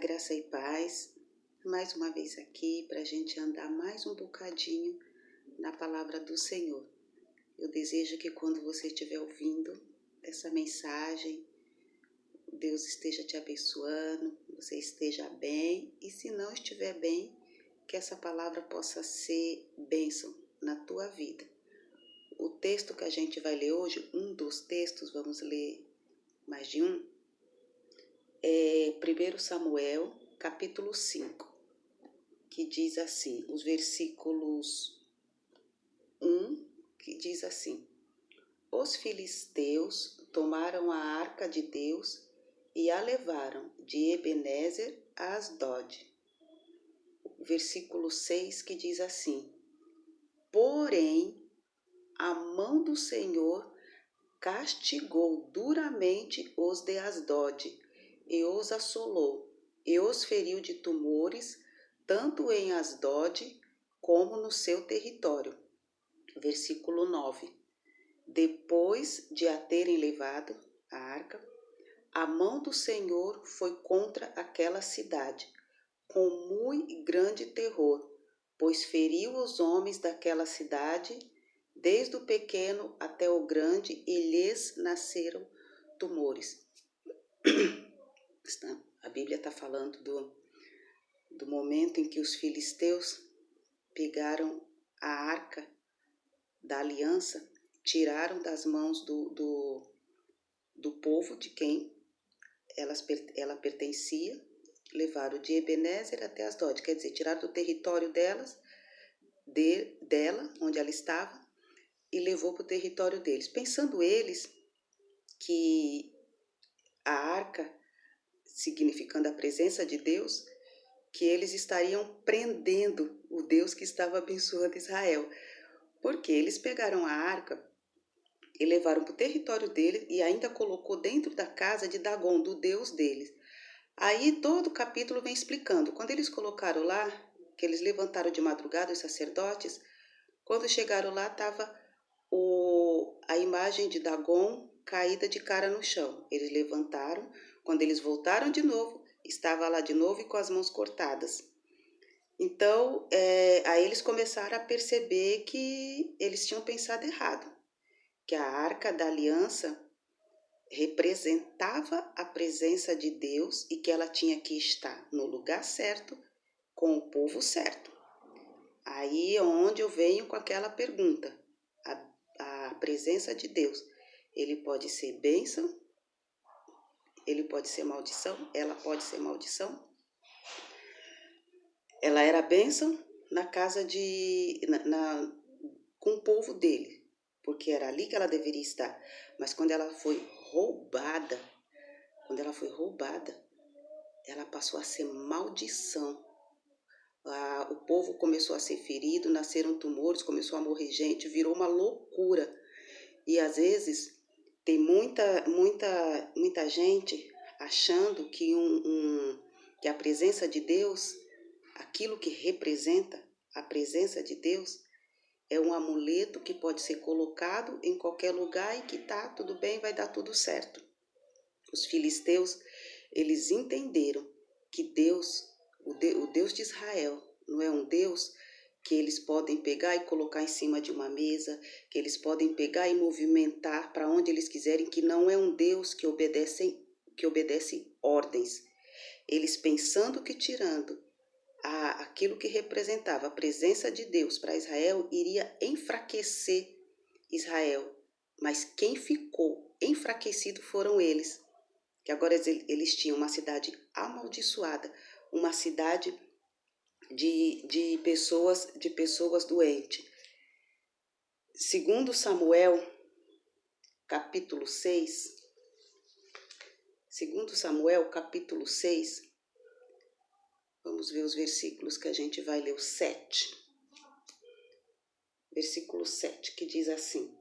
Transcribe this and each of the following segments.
graça e paz, mais uma vez aqui para a gente andar mais um bocadinho na palavra do Senhor. Eu desejo que quando você estiver ouvindo essa mensagem, Deus esteja te abençoando, você esteja bem, e se não estiver bem, que essa palavra possa ser bênção na tua vida. O texto que a gente vai ler hoje, um dos textos, vamos ler mais de um, é 1 Samuel, capítulo 5, que diz assim, os versículos 1, que diz assim: Os filisteus tomaram a arca de Deus e a levaram de Ebenezer a Asdod. Versículo 6, que diz assim: Porém, a mão do Senhor castigou duramente os de Asdod, e os assolou, e os feriu de tumores, tanto em Asdod como no seu território. Versículo 9. Depois de a terem levado, a arca, a mão do Senhor foi contra aquela cidade, com muito grande terror, pois feriu os homens daquela cidade, desde o pequeno até o grande, e lhes nasceram tumores. A Bíblia está falando do momento em que os filisteus pegaram a arca da aliança, tiraram das mãos do povo de quem ela pertencia, levaram de Ebenezer até Asdod, quer dizer, tiraram do território dela, onde ela estava, e levou para o território deles, pensando eles que a arca, significando a presença de Deus, que eles estariam prendendo o Deus que estava abençoando Israel, porque eles pegaram a arca e levaram para o território deles e ainda colocou dentro da casa de Dagon, do Deus deles. Aí todo o capítulo vem explicando, quando eles colocaram lá, que eles levantaram de madrugada os sacerdotes, quando chegaram lá estava a imagem de Dagon caída de cara no chão. Eles levantaram, quando eles voltaram de novo, estava lá de novo e com as mãos cortadas. Então, aí eles começaram a perceber que eles tinham pensado errado, que a arca da aliança representava a presença de Deus e que ela tinha que estar no lugar certo, com o povo certo. Aí é onde eu venho com aquela pergunta, a presença de Deus, ele pode ser bênção, ele pode ser maldição, ela pode ser maldição. Ela era bênção na casa com o povo dele, porque era ali que ela deveria estar. Mas quando ela foi roubada, ela passou a ser maldição. O povo começou a ser ferido, nasceram tumores, começou a morrer gente, virou uma loucura. E às vezes tem muita gente achando que, que a presença de Deus, aquilo que representa a presença de Deus, é um amuleto que pode ser colocado em qualquer lugar e que tá tudo bem, vai dar tudo certo. Os filisteus, eles entenderam que Deus, o Deus de Israel, não é um Deus que eles podem pegar e colocar em cima de uma mesa, que eles podem pegar e movimentar para onde eles quiserem, que não é um Deus que obedece ordens. Eles pensando que tirando aquilo que representava a presença de Deus para Israel, iria enfraquecer Israel. Mas quem ficou enfraquecido foram eles, que agora eles tinham uma cidade amaldiçoada, uma cidade de pessoas doentes. Segundo Samuel, capítulo 6, vamos ver os versículos que a gente vai ler, o 7. Versículo 7, que diz assim: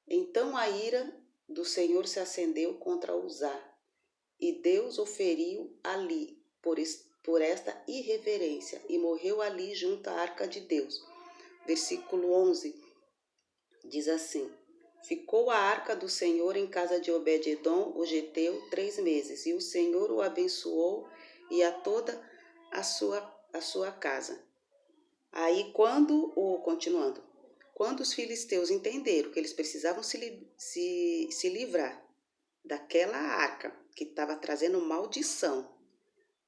Então a ira do Senhor se acendeu contra Uzá, e Deus o feriu ali por esta irreverência, e morreu ali junto à arca de Deus. Versículo 11 diz assim: Ficou a arca do Senhor em casa de Obed-edom, o geteu, 3 meses, e o Senhor o abençoou e a toda a sua casa. Aí, continuando, quando os filisteus entenderam que eles precisavam se livrar daquela arca que estava trazendo maldição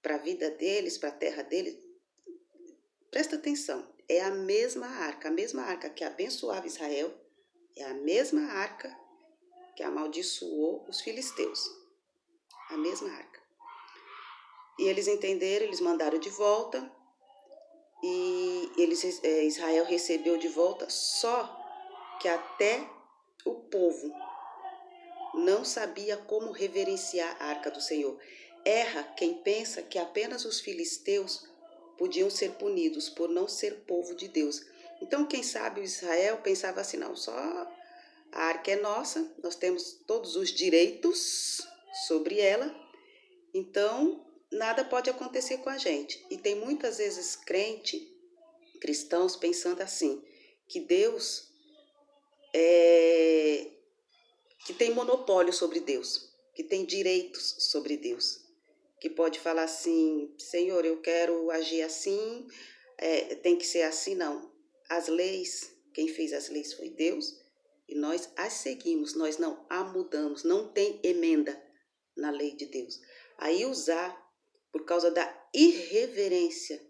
para a vida deles, para a terra deles, presta atenção, é a mesma arca que abençoava Israel, é a mesma arca que amaldiçoou os filisteus, a mesma arca. E eles entenderam, eles mandaram de volta, e Israel recebeu de volta, só que até o povo não sabia como reverenciar a arca do Senhor. Erra quem pensa que apenas os filisteus podiam ser punidos por não ser povo de Deus. Então, quem sabe o Israel pensava assim, não, só a arca é nossa, nós temos todos os direitos sobre ela, então nada pode acontecer com a gente. E tem muitas vezes cristãos pensando assim, que Deus que tem monopólio sobre Deus, que tem direitos sobre Deus, que pode falar assim, Senhor, eu quero agir assim, tem que ser assim, não. As leis, quem fez as leis foi Deus, e nós as seguimos, nós não a mudamos, não tem emenda na lei de Deus. Aí usar por causa da irreverência,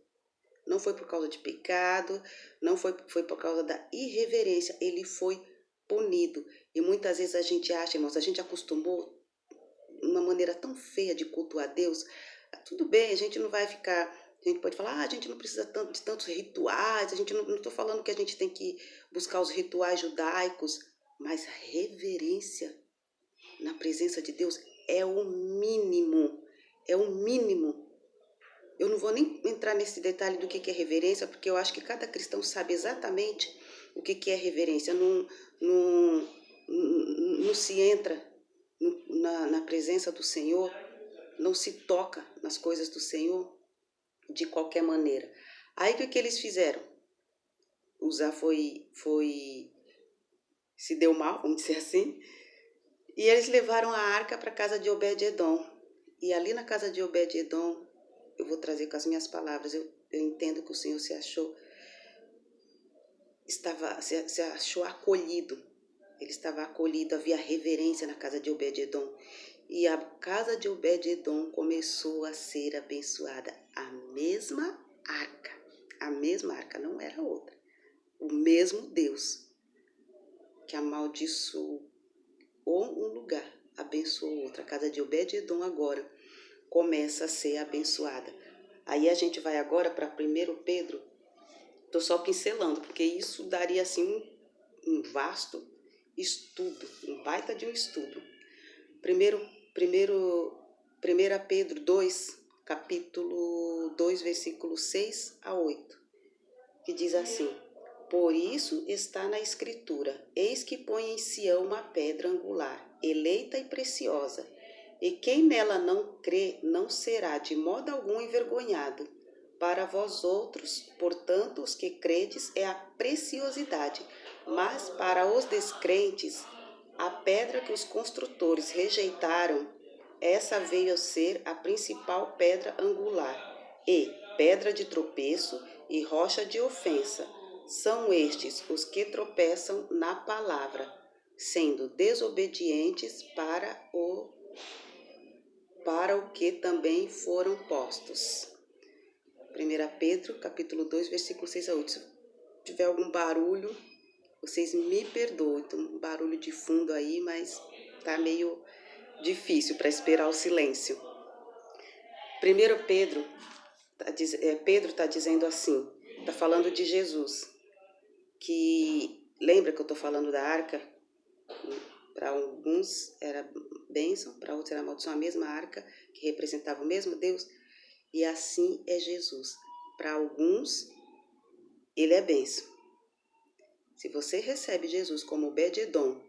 não foi por causa de pecado, não foi por causa da irreverência, ele foi punido. E muitas vezes a gente acha, irmãos, a gente acostumou uma maneira tão feia de cultuar Deus. Tudo bem, a gente não vai ficar, a gente pode falar, a gente não precisa de tantos rituais, a gente não estou falando que a gente tem que buscar os rituais judaicos, mas a reverência na presença de Deus é o mínimo, é o mínimo. Eu não vou nem entrar nesse detalhe do que é reverência, porque eu acho que cada cristão sabe exatamente o que é reverência. Não se entra na presença do Senhor, não se toca nas coisas do Senhor de qualquer maneira. Aí o que eles fizeram? Uzá se deu mal, vamos dizer assim, e eles levaram a arca para a casa de Obed-edom. E ali na casa de Obed-edom, eu vou trazer com as minhas palavras, eu entendo que o Senhor se achou acolhido. Ele estava acolhido, havia reverência na casa de Obed-edom. E a casa de Obed-edom começou a ser abençoada. A mesma arca, não era outra. O mesmo Deus que amaldiçoou um lugar, abençoou outro. A casa de Obed-edom agora começa a ser abençoada. Aí a gente vai agora para 1 Pedro. Estou só pincelando, porque isso daria assim um vasto estudo, um baita de um estudo. 1 Pedro 2, capítulo 2, versículo 6 a 8, que diz assim, por isso está na Escritura, eis que põe em Sião uma pedra angular, eleita e preciosa, e quem nela não crê não será de modo algum envergonhado. Para vós outros, portanto, os que credes, é a preciosidade, mas para os descrentes, a pedra que os construtores rejeitaram, essa veio a ser a principal pedra angular, e pedra de tropeço e rocha de ofensa. São estes os que tropeçam na palavra, sendo desobedientes para o que também foram postos. 1 Pedro, capítulo 2, versículo 6 a 8. Se tiver algum barulho, vocês me perdoem. Tem um barulho de fundo aí, mas tá meio difícil para esperar o silêncio. 1 Pedro, Pedro está dizendo assim, está falando de Jesus, que lembra que eu estou falando da arca? Para alguns era bênção, para outros era maldição, a mesma arca que representava o mesmo Deus. E assim é Jesus. Para alguns, ele é bênção. Se você recebe Jesus como Obed-edom,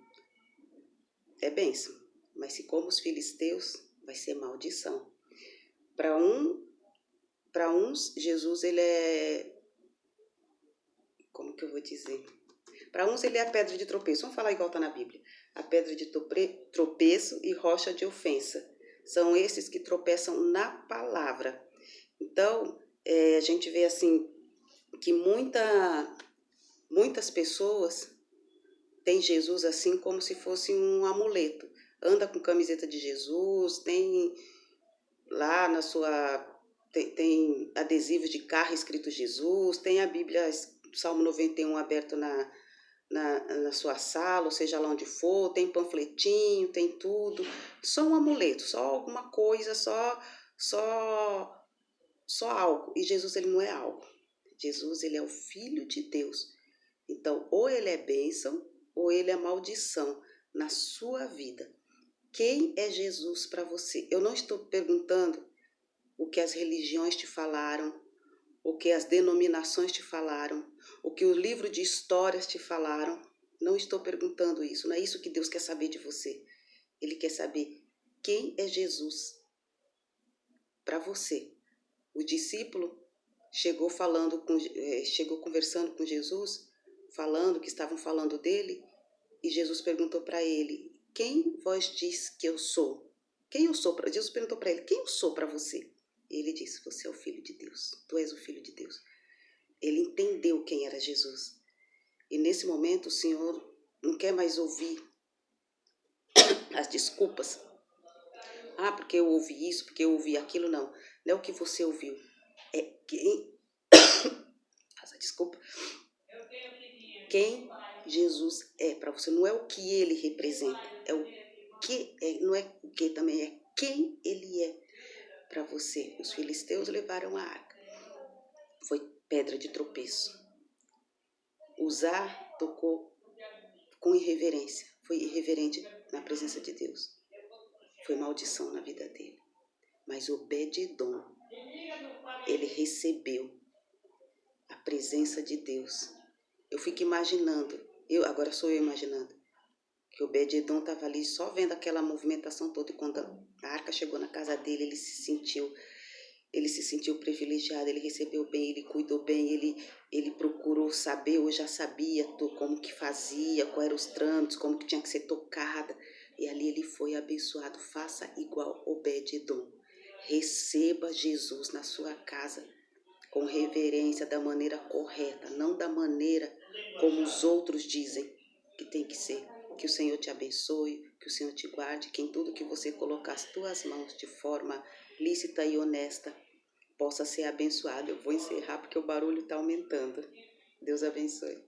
é bênção. Mas se como os filisteus, vai ser maldição. Para uns, Jesus, ele é... Como que eu vou dizer? Para uns, ele é a pedra de tropeço. Vamos falar igual está na Bíblia. A pedra de tropeço e rocha de ofensa. São esses que tropeçam na palavra. Então, a gente vê assim que muitas pessoas têm Jesus assim como se fosse um amuleto. Anda com camiseta de Jesus, tem lá na sua... Tem adesivos de carro escrito Jesus, tem a Bíblia, Salmo 91 aberto na sua sala, ou seja lá onde for, tem panfletinho, tem tudo. Só um amuleto, só alguma coisa, só algo. E Jesus, ele não é algo. Jesus, ele é o Filho de Deus. Então, ou ele é bênção, ou ele é maldição na sua vida. Quem é Jesus para você? Eu não estou perguntando o que as religiões te falaram, o que as denominações te falaram, o que o livro de histórias te falaram. Não estou perguntando isso, não é isso que Deus quer saber de você. Ele quer saber quem é Jesus para você. O discípulo chegou conversando com Jesus, falando que estavam falando dele, e Jesus perguntou para ele: quem vós diz que eu sou? Quem eu sou? Jesus perguntou para ele: quem eu sou para você? E ele disse: você é o Filho de Deus, tu és o Filho de Deus. Ele entendeu quem era Jesus. E nesse momento o Senhor não quer mais ouvir as desculpas. Ah, porque eu ouvi isso, porque eu ouvi aquilo. Não, não é o que você ouviu. É quem... Desculpa. Quem Jesus é para você. Não é o que ele representa. É o que é, não é o que também, é quem ele é para você. Os filisteus levaram a arca. Foi pedra de tropeço. Uzá tocou com irreverência. Foi irreverente na presença de Deus. Foi maldição na vida dele. Mas Obed-edom, ele recebeu a presença de Deus. Eu fico imaginando, agora sou eu imaginando, que Obed-edom estava ali só vendo aquela movimentação toda, e quando a arca chegou na casa dele, ele se sentiu privilegiado, ele recebeu bem, ele cuidou bem, ele procurou saber, ou já sabia como que fazia, quais eram os trâmites, como que tinha que ser tocada, e ali ele foi abençoado. Faça igual Obed-edom. Receba Jesus na sua casa com reverência, da maneira correta, não da maneira como os outros dizem que tem que ser. Que o Senhor te abençoe, que o Senhor te guarde, que em tudo que você colocar as tuas mãos de forma lícita e honesta possa ser abençoado. Eu vou encerrar porque o barulho está aumentando. Deus abençoe.